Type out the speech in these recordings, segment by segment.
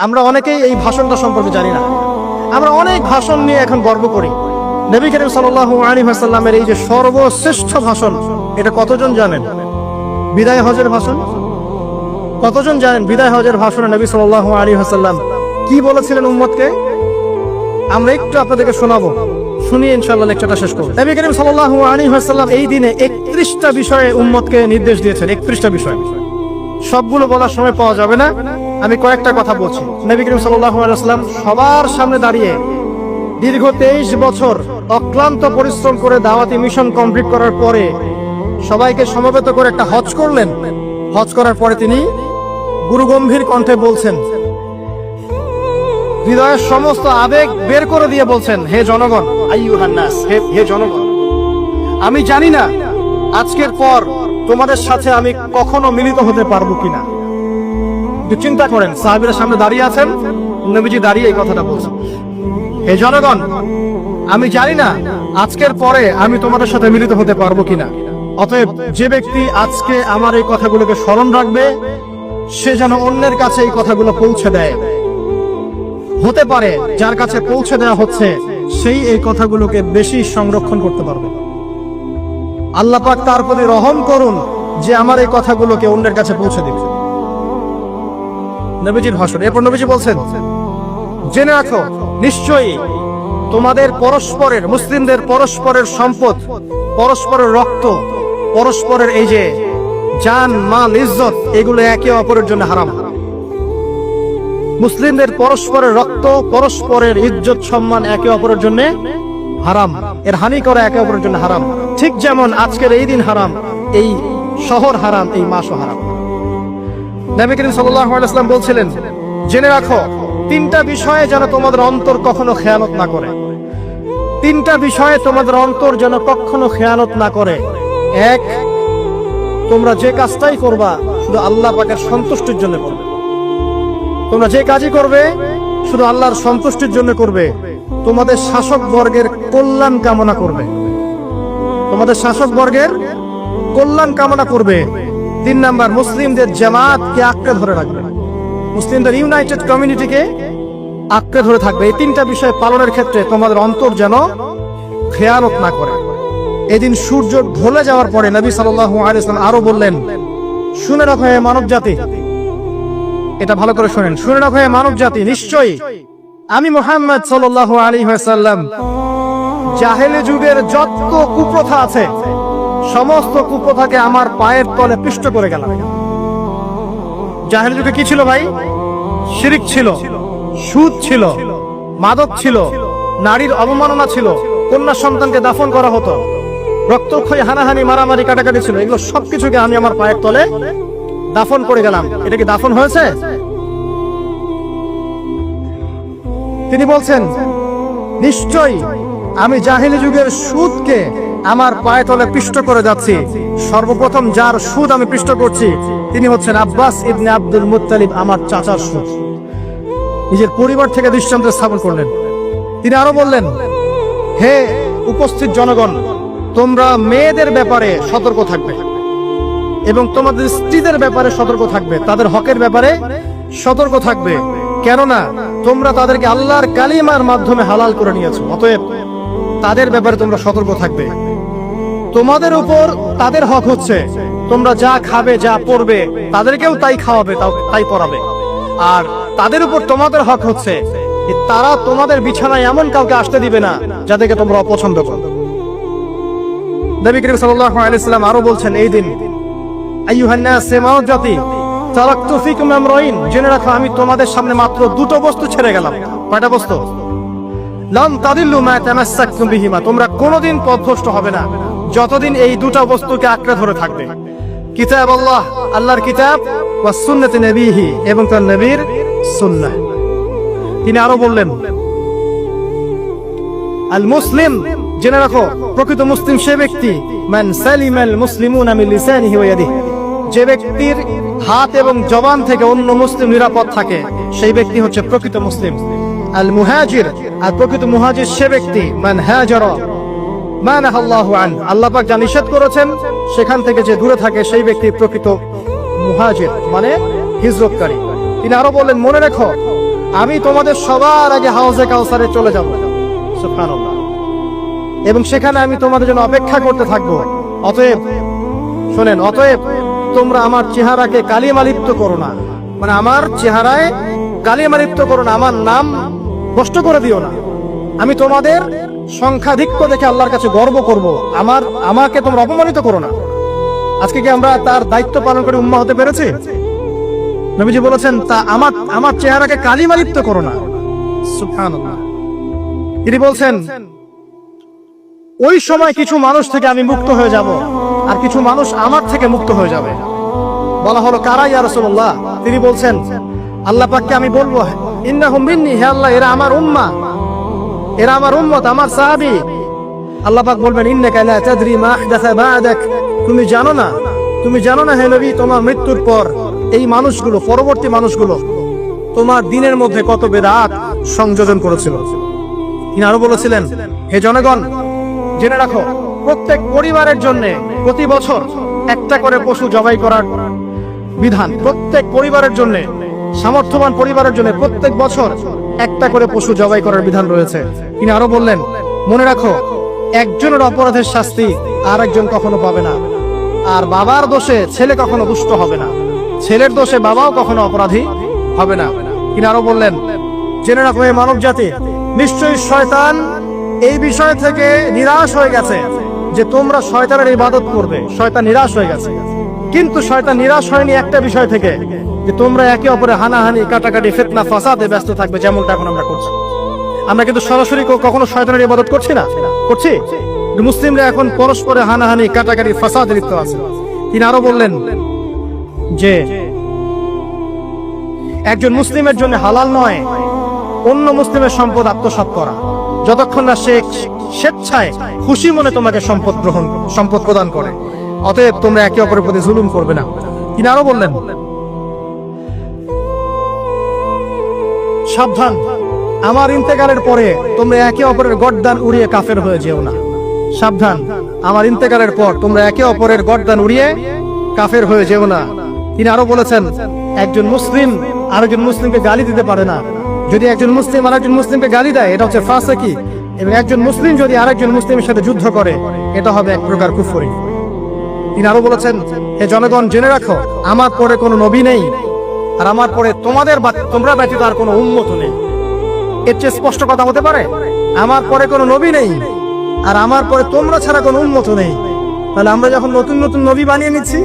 আমরা অনেকেই এই ভাষণটা সম্পর্কে জানি না। আমরা অনেক ভাষণ নিয়ে এখন গর্ব করি। নবী করিম সাল্লাল্লাহু আলাইহি ওয়াসাল্লামের এই যে সর্বশ্রেষ্ঠ ভাষণ, এটা কতজন জানেন? বিদায় হজের ভাষণ। কতজন জানেন বিদায় হজের ভাষণে নবী সাল্লাল্লাহু আলাইহি ওয়াসাল্লাম কি বলেছিলেন উম্মতকে? আমরা একটু আপনাদেরকে শোনাবো, শুনিয়ে ইনশাআল্লাহ লেকচারটা শেষ করব। নবী করিম সাল্লাল্লাহু আলাইহি ওয়াসাল্লাম এই দিনে 31টা বিষয়ে উম্মতকে নির্দেশ দিয়েছেন। 31টা বিষয়, সবগুলো বলার সময় পাওয়া যাবে না, আমি কয়েকটা কথা বলছি। নবী করিম সাল্লাল্লাহু আলাইহি ওয়াসাল্লাম সবার সামনে দাঁড়িয়ে দীর্ঘ 23 বছর অক্লান্ত পরিশ্রম করে দাওয়াতি মিশন কমপ্লিট করার পরে সবাইকে সমবেত করে একটা হজ করলেন। হজ করার পরে তিনি গুরুগম্ভীর কণ্ঠে বলছেন, হৃদয়ের সমস্ত আবেগ বের করে দিয়ে বলছেন, হে জনগণ, আইয়ুহান নাস, হে জনগণ, আমি জানি না আজকের পর তোমাদের সাথে আমি কখনো মিলিত হতে পারবো কিনা। চিন্তা করেন, সাহাবীরা সামনে দাঁড়িয়ে আছেন, নবীজি দাঁড়িয়ে এই কথাটা বলছেন, হে জনগণ, আমি জানি না আজকের পরে আমি তোমাদের সাথে মিলিত হতে পারবো কিনা। অতএব যে ব্যক্তি আজকে আমার এই কথাগুলোকে স্মরণ রাখবে, সে যেন অন্যের কাছে এই কথাগুলো পৌঁছে দেয়। হতে পারে যার কাছে পৌঁছে দেওয়া হচ্ছে সেই এই কথাগুলোকে বেশি সংরক্ষণ করতে পারবে। আল্লাহ পাক তার প্রতি রহম করুন যে আমার এই কথাগুলোকে অন্যের কাছে পৌঁছে দিবে। নবীজির ভাষণ। এরপর নবীজি বলছেন, জেনে রাখো নিশ্চয়ই তোমাদের পরস্পরের, মুসলিমদের পরস্পরের সম্পদ, পরস্পরের রক্ত, পরস্পরের এই যে জান, মাল, ইজ্জত, এগুলো একে অপরের জন্য হারাম। মুসলিমদের পরস্পরের রক্ত, পরস্পরের ইজ্জত, সম্মান একে অপরের জন্য হারাম। এর হানি করা একে অপরের জন্য হারাম। ঠিক যেমন আজকের এই দিন হারাম, এই শহর হারাম, এই মাসও হারাম। নবী করিম সাল্লাল্লাহু আলাইহি ওয়াসাল্লাম বলছিলেন, জেনে রাখো 3টা বিষয়ে যেন তোমাদের অন্তর কখনো খেয়ানত না করে। 3টা বিষয়ে তোমাদের অন্তর যেন কখনো খেয়ানত না করে। এক, তোমরা যে কাজটাই করবা শুধু আল্লাহ পাকের সন্তুষ্টির জন্য করবে। তোমরা যে কাজই করবে শুধু আল্লাহর সন্তুষ্টির জন্য করবে। তোমাদের শাসক বর্গের কল্যাণ কামনা করবে। তোমাদের শাসক বর্গের কল্যাণ কামনা করবে। 3 নাম্বার, মুসলিমদের জামাতকে আঁকড়ে ধরে রাখবে। মুসলিমদের ইউনাইটেড কমিউনিটিকে আঁকড়ে ধরে থাকবে। এই 3টা বিষয় পালনের ক্ষেত্রে তোমাদের অন্তর যেন খেয়ানত না করে। এদিন সূর্য ঢলে যাওয়ার পরে নবী সাল্লাল্লাহু আলাইহি ওয়াসাল্লাম আরো বললেন, শুনে রাখো হে মানব জাতি, এটা ভালো করে শুনেন, শুনে রাখো হে মানব জাতি, নিশ্চয়ই আমি মুহাম্মদ সাল্লাল্লাহু আলাইহি ওয়াসাল্লাম জাহেলি যুগের যত কুপ্রথা আছে সমস্ত কুপ্রথাকে আমার পায়ের তলে পিষ্ট করে গেলাম। জাহেলি যুগে কি ছিল ভাই? শিরক ছিল, সুদ ছিল, মাদক ছিল, নারীর অবমাননা ছিল, কন্যা সন্তানকে দাফন করা হতো, রক্তক্ষয়ী, হানাহানি, মারামারি, কাটাকাটি ছিল। এগুলো সবকিছুকে আমি আমার পায়ের তলে দাফন করে গেলাম। এটা কি দাফন হয়েছে? তিনি বলছেন, নিশ্চয়ই আমি জাহেলি যুগের সুদকে আমার পায়ের তলে পিষ্ট করে যাচ্ছি। সর্বপ্রথম যার সুদ আমি পিষ্ট করছি তিনি হচ্ছেন আব্বাস ইবনে আব্দুল মুত্তালিব, আমার চাচার সুদ। নিজের পরিবার থেকে দৃষ্টান্ত স্থাপন করলেন। তিনি আরো বললেন, হে উপস্থিত জনগণ, তোমরা মেয়েদের ব্যাপারে সতর্ক থাকবে এবং তোমাদের স্ত্রীদের ব্যাপারে সতর্ক থাকবে, তাদের হকের ব্যাপারে সতর্ক থাকবে, কেননা তোমরা তাদেরকে আল্লাহর কালিমার মাধ্যমে হালাল করে নিয়েছো। অতএব তাদের ব্যাপারে তোমরা সতর্ক থাকবে। তোমাদের উপর তাদের হক হচ্ছে তোমরা যা খাবে, যা পরবে, তাদেরকেও তাই খাওয়াবে, তাই পরাবে। আর তাদের উপর তোমাদের হক হচ্ছে তারা তোমাদের বিছানায় এমন কাউকে আসতে দিবে না যাদেরকে তোমরা অপছন্দ করো। নবী করিম সাল্লাল্লাহু আলাইহি ওয়াসাল্লাম আরো বলছেন, এই দিন, আইয়ুহান নাস, হে মানব জাতি, তারাকতু ফিকুম আমরাইন, জেনে রাখো আমি তোমাদের সামনে মাত্র 2টো বস্তু ছেড়ে গেলাম। কয়টা বস্তু? লান তাদিল্লু মা তামাসসাকতুম বিহিমা, তোমরা কোনোদিন পথভ্রষ্ট হবে না যতদিন এই 2টা বস্তুকে আঁকড়ে ধরে থাকবে। কিতাব আল্লাহ, আল্লাহর কিতাব, ওয়া সুন্নাতে নবীহি, এবং তার নবীর সুন্নাহ। তিনি আরো বললেন, আল মুসলিম, জেনে রাখো প্রকৃত মুসলিম সে ব্যক্তি, মান সালিমাল মুসলিমুনা মিন লিসানিহি ওয়া ইয়াদিহি, যে ব্যক্তির হাত এবং জবান থেকে অন্য মুসলিম নিরাপদ থাকে সেই ব্যক্তি হচ্ছে প্রকৃত মুসলিম। আল মুহাজির, আর প্রকৃত মুহাজির সে ব্যক্তি, মান হাজারা মা নাহাল্লাহু আন, আল্লাহ পাক যা নিষেধ করেছেন সেখান থেকে যে দূরে থাকে সেই ব্যক্তি প্রকৃত মুহাজির, মানে হিজরতকারী। তিনি আরো বললেন, মনে রেখো আমি তোমাদের সবার আগে হাউজে কাউসারে চলে যাব, সুবহানাল্লাহ, এবং সেখানে আমি তোমাদের জন্য অপেক্ষা করতে থাকবো। অতএব শোনেন, অতএব তোমরা আমার চেহারাকে কালিমালিপ্ত করো না, মানে আমার চেহারায় কালিমালিপ্ত করো না, আমার নাম কষ্ট করে দিও না। আমি তোমাদের সংখ্যাধিক্য দেখে আল্লাহর কাছে গর্ব করব, আমাকে তোমরা অপমানিত করো না। আজকে কি আমরা তার দায়িত্ব পালন করে উম্মাহ হতে পেরেছি? নবীজি বলেছেন, তা আমার চেহারাকে কালিমালিপ্ত করো না, সুবহানাল্লাহ। তিনি বলছেন, ওই সময় কিছু মানুষ থেকে আমি মুক্ত হয়ে যাব, আর কিছু মানুষ আমার থেকে মুক্ত হয়ে যাবে। বলা হলো, কারা ইয়া রাসূলুল্লাহ? তিনি বলছেন, আল্লাহ পাককে আমি বলবো, ইন্নাহুম মিন্নি, হে আল্লাহ, এরা আমার উম্মাহ, এরা আমার উম্মত, আমার সাহাবী। আল্লাহ পাক বলবেন, ইন্নাকা লা তাদরি মা আহদাসা বা'দাক, তুমি জানো না হে নবী, তোমার মৃত্যুর পর এই মানুষগুলো, পরবর্তী মানুষগুলো তোমার দিনের মধ্যে কত বিদআত সংযোজন করেছিল। তিনি আরো বলেছিলেন, হে জনগণ, জেনে রাখো, প্রত্যেক পরিবারের জন্য প্রতি বছর একটা করে পশু জবাই করার বিধান, প্রত্যেক পরিবারের জন্য, সামর্থ্যবান পরিবারের জন্য প্রত্যেক বছর একটা করে পশু জবাই করার বিধান রয়েছে। তিনি আরো বললেন, মনে রাখো, একজনের অপরাধের শাস্তি আর একজন কখনো পাবে না, আর বাবার দোষে ছেলে কখনো দুষ্ট হবে না, ছেলের দোষে বাবাও কখনো অপরাধী হবে না। তিনি আরো বললেন, জেনে রাখো হে মানব জাতি, নিশ্চয়ই শয়তান এই বিষয় থেকে নিরাশ হয়ে গেছে যে তোমরা শয়তানের ইবাদত করবে। শয়তান নিরাশ হয়ে গেছে, কিন্তু শয়তান নিরাশ হয়নি একটা বিষয় থেকে, যে তোমরা একে অপরে হানাহানি, কাটাকাটি, ফিতনা, ফাসাদে ব্যস্ত থাকবে, যেমনটা এখন আমরা করছি। আমরা কিন্তু সরাসরি কখনো শয়তানের ইবাদত করছি না, করছি? মুসলিমরা এখন পরস্পরে হানাহানি, কাটাকাটি, ফাসাদে লিপ্ত আছে। তিনি আরো বললেন যে একজন মুসলিমের জন্য হালাল নয় অন্য মুসলিমের সম্পদ আত্মসাৎ করা, যতক্ষণ না সে স্বেচ্ছায় খুশি মনে তোমাকে সম্পদ প্রদান করে। অতএব তোমরা একে অপরের প্রতি জুলুম করবে না। তিনি আরো বললেন, সাবধান, আমার ইন্তেকালের পরে তোমরা একে অপরের গর্দান উড়িয়ে কাফের হয়ে যেও না। সাবধান, আমার ইন্তেকালের পর তোমরা একে অপরের গর্দান উড়িয়ে কাফের হয়ে যেও না। তিনি আরো বলেছেন, একজন মুসলিম আরেকজন মুসলিমকে গালি দিতে পারে না। যদি একজন মুসলিম আরেকজন মুসলিমকে গালি দেয়, এটা হচ্ছে ফাসিকি, এবং একজন মুসলিম যদি আরেকজন মুসলিমের সাথে যুদ্ধ করে, এটা হবে এক প্রকার কুফরি। তিনি আরো বলেছেন, হে জনগণ, জেনে রাখো, আমার পরে কোনো নবী নেই, আর আমার পরে তোমরা ব্যতীত আর কোনো উম্মত নেই। এর চেয়ে স্পষ্ট কথা হতে পারে? আমার পরে কোনো নবী নেই, আর আমার পরে তোমরা ছাড়া কোনো উম্মত নেই। তাহলে আমরা যখন নতুন নতুন নবী বানিয়ে নিচ্ছি,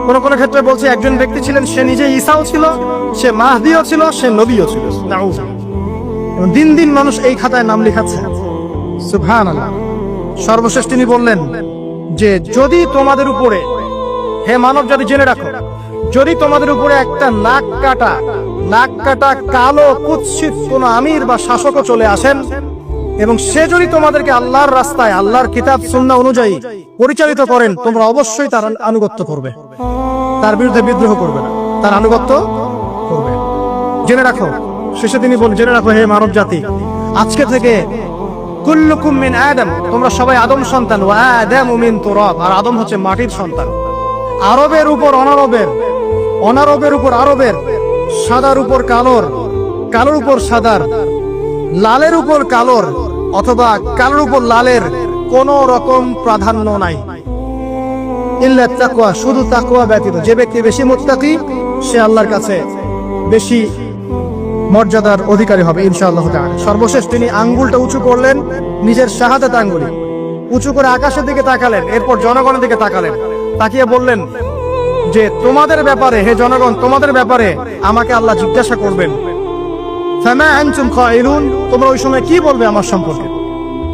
কোন কোন ক্ষেত্রে বলছে একজন ব্যক্তি ছিলেন, সে নিজে ঈসাও ছিল, সে মাহদিও ছিল, সে নবীও ছিল। এবং দিন দিন মানুষ এই খাতায় নাম লিখাচ্ছে, সুবহানাল্লাহ। সর্বশেষ তিনি বললেন যে, যদি তোমাদের উপরে, হে মানব জাতি, জেনে রাখো, যদি তোমাদের উপরে একটা নাক কাটা কালো কুৎসিত কোন আমির বা শাসকও চলে আসেন, এবং সে যদি তোমাদেরকে আল্লাহর রাস্তায়, আল্লাহর কিতাব সুন্নাহ অনুযায়ী পরিচালিত করেন, তোমরা অবশ্যই তার আনুগত্য করবে, তার বিরুদ্ধে বিদ্রোহ করবে না, তার আনুগত্য করবে। জেনে রাখো, শেষে তিনি বলেন, জেনে রাখো হে মানব জাতি, আজকে থেকে কুল্লুকুম মিন আদম, তোমরা সবাই আদম সন্তান, ওয়া আদামু মিন তুরাব, আর আদম হচ্ছে মাটির সন্তান। আরবের উপর অনারবের, অনারবের উপর আরবের, সাদার উপর কালোর, কালোর উপর সাদার, লালের উপর কালোর, অথবা কালোর উপর লালের কোন রকম প্রাধান্য নাই। ইল্লা তাকওয়া, শুধু তাকওয়া ব্যতীত। যে ব্যক্তি বেশি মুত্তাকি, সে আল্লাহর কাছে বেশি মর্যাদার অধিকারী হবে ইনশাআল্লাহ তাআলা। সর্বশেষ তিনি আঙ্গুলটা উঁচু করলেন, নিজের শাহাদাত আঙ্গুলি উঁচু করে আকাশের দিকে তাকালেন, এরপর জনগণের দিকে তাকালেন, তাকিয়ে বললেন যে, তোমাদের ব্যাপারে, হে জনগণ, তোমাদের ব্যাপারে আমাকে আল্লাহ জিজ্ঞাসা করবেন। ফামা আনতুম কাইলুন, তোমরা ওই সময় কি বলবে আমার সম্পর্কে?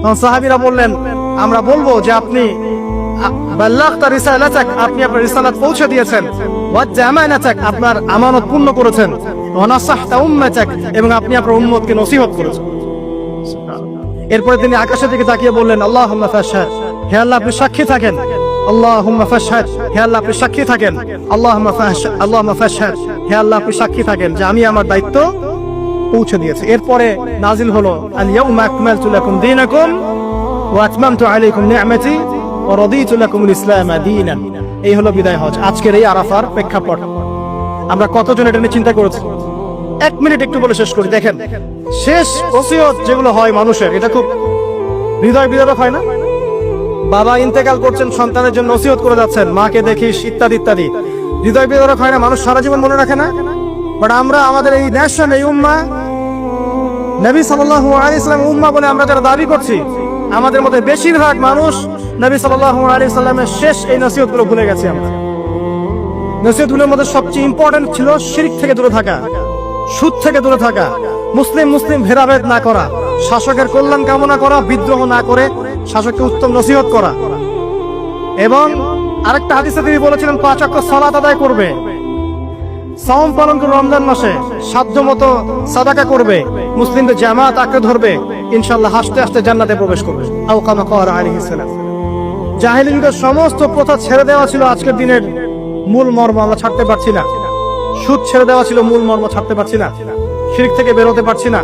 তখন সাহাবীরা বললেন, আমরা বলবো যে আপনি বাল্লাগতা রিসালাতাক, আপনি আপনার রিসালাত পৌঁছে দিয়েছেন, ওয়া জামানাতাক, আপনার আমানত পূর্ণ করেছেন, ওয়া নাসাহতা উম্মাতাক, এবং আপনি আপনার উম্মতকে নসিহত করেছেন। এরপরে তিনি আকাশের দিকে তাকিয়ে বললেন, আল্লাহুম্মা ফাশহাদ, হে আল্লাহ আপনি সাক্ষী থাকেন। আল্লাহুম্মা ফাশহাদ, হে আল্লাহ আপনি সাক্ষী থাকেন। আল্লাহুম্মা ফাশহাদ, হে আল্লাহ আপনি সাক্ষী থাকেন যে আমি আমার দায়িত্ব পৌঁছে দিয়েছি। এরপরে নাজিল হলো, আল ইয়াউমা আকমালতু লাকুম দীনাকুম ওয়া আতমামতু আলাইকুম নি'মাতি ওয়া রাদিতু লাকুমুল ইসলাম দীনান। এই হলো বিদায় হজ। আজকের এই আরাফার প্রেক্ষাপট আমরা কতজন এটা নিয়ে চিন্তা করেছি? এক মিনিট একটু বলে শেষ করি। দেখেন, শেষ ওসিয়ত যেগুলো হয় মানুষের, এটা খুব হৃদয় বিদারক হয় না? বাবা ইন্তেকাল করছেন, সন্তানের জন্য ওসিয়ত করে যাচ্ছেন, মাকে দেখিস ইত্যাদি ইত্যাদি। হৃদয় বিদারক হয় না? মানুষ সারা জীবন মনে রাখে না? বাট আমরা আমাদের এই ন্যাশন, এই উম্মাহ, নবী সাল্লাল্লাহু আলাইহি সাল্লাম উম্মাহ বলে আমরা যারা দাবি করছি, আমাদের মধ্যে বেশিরভাগ মানুষ নবী সাল্লাল্লাহু আলাইহি সাল্লামের শেষ এই নসিহতগুলো ভুলে গেছি আমরা। নসিহতগুলোর মধ্যে সবচেয়ে ইম্পর্টেন্ট ছিল শিরক থেকে দূরে থাকা, সুদ থেকে দূরে থাকা, মুসলিম ভেদাভেদ না করা, শাসকের কল্যাণ কামনা করা, বিদ্রোহ না করে শাসককে উত্তম নসিহত করা। এবং আরেকটা হাদিসে তিনি বলেছিলেন 5 ওয়াক্ত সালাত আদায় করবে, সাওম পালন করে রমজান মাসে, সাধ্যমতো সাদাকা করবে, মুসলিমদের জামাত আঁকড়ে ধরবে, ইনশাআল্লাহ হাসতে হাসতে জান্নাতে প্রবেশ করবে। আও কামা ক্বালা আলাইহিস সালাম। জাহেলি যুগের সমস্ত প্রথা ছেড়ে দেওয়া ছিল আজকের দিনের মূল মর্ম আমরা ছাড়তে পারছি না। সুদ ছেড়ে দেওয়া ছিল মূল মর্ম, ছাড়তে পারছি না। শিরক থেকে বেরোতে পারছি না।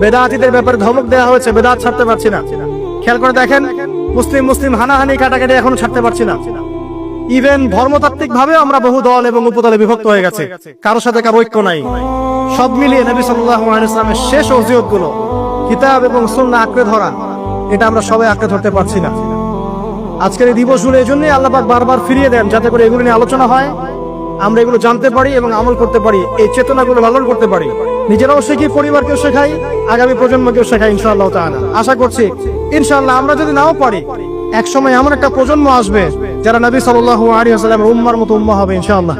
বেদাতীদের ব্যাপারে ধমক দেওয়া হয়েছে, বেদাত ছাড়তে পারছি না। খেয়াল করে দেখেন, মুসলিম হানাহানি কাটাকাটি এখনো ছাড়তে পারছি না। ইভেন ধর্মতাত্ত্বিক ভাবে আমরা বহু দল এবং উপদলে বিভক্ত হয়ে গেছে, কারোর সাথে কারো ঐক্য নাই। সব মিলিয়ে নবী সাল্লাল্লাহু আলাইহি ওয়াসাল্লামের শেষ ওসিয়তগুলো, কিতাব এবং সুন্নাহ আঁকড়ে ধরা, এটা আমরা সবাই আঁকড়ে ধরতে পারছি না। আজকের এই দিবসগুলো এই জন্যই আল্লাহ পাক বারবার ফিরিয়ে দেন, যাতে করে এগুলো নিয়ে আলোচনা হয়, আমরা এগুলো জানতে পারি এবং আমল করতে পারি, এই চেতনাগুলো লালন করতে পারি, নিজেরাও শিখি, পরিবারকেও শেখাই, আগামী প্রজন্মকেও শেখাই ইনশাআল্লাহ তাআলা। আশা করছি ইনশাআল্লাহ আমরা যদি নাও পারি, এক সময় এমন একটা প্রজন্ম আসবে যারা নবী সাল্লাল্লাহু আলাইহি ওয়াসাল্লামের উম্মাহর মতো উম্মাহ হবে ইনশাআল্লাহ।